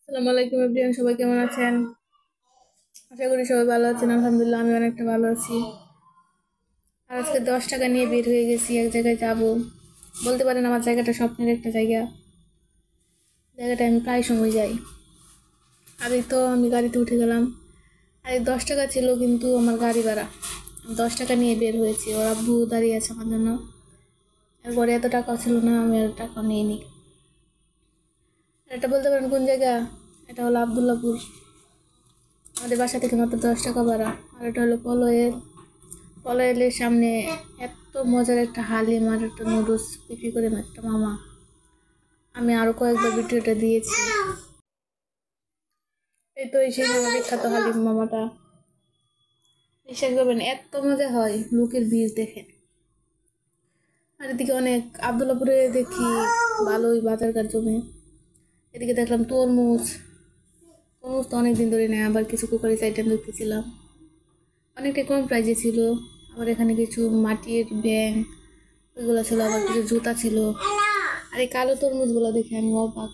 আসসালামু আলাইকুম এভরিওয়ান, সবাই কেমন আছেন? আশা করি সবাই ভালো আছেন। আলহামদুলিল্লাহ, আমি অনেকটা ভালো আছি। আর আজকে 10 টাকা নিয়ে বের হয়ে গেছি, এক জায়গায় যাব। বলতে পারেন আমার জায়গাটা স্বপ্নের একটা জায়গা। জায়গাটায় আমি প্রায় সময় যাই। আর এই তো আমি গাড়িতে উঠে গেলাম। আর এই 10 টাকা ছিল কিন্তু আমার গাড়ি ভাড়া। 10 টাকা নিয়ে বের হয়েছি, ওর আব্বু দাঁড়িয়ে আছে আমার জন্য। এরপরে এত টাকা ছিল না, আমি আর টাকা নিইনি। আর এটা বলতে পারেন কোন জায়গা? এটা হলো আবদুল্লাপুর। আমাদের বাসা থেকে মাত্র 10 টাকা ভাড়া। আর এটা হলো পলয়ের পলয়ের সামনে। এত মজার একটা হালিম আর একটা নুডলস বিক্রি করে একটা মামা। আমি আরো কয়েকবার ভিডিওটা দিয়েছি। এই তো এই সেই মামা, বিখ্যাত হালিম মামাটা। বিশ্বাস করবেন, এত মজা হয় লোকের ভিড় দেখে। আর এদিকে অনেক আবদুল্লাপুরে দেখি ভালোই বাজারঘাট জমে। এদিকে দেখলাম তরমুজ। তরমুজ তো অনেকদিন ধরে নেয়। আবার কিছু কুকারিজ আইটেম দেখতেছিলাম, অনেকটা কম প্রাইজে ছিল। আবার এখানে কিছু মাটির ব্যাং ওইগুলো ছিল, আবার কিছু জুতা ছিল। আর এই কালো তরমুজগুলো দেখে আমি অবাক।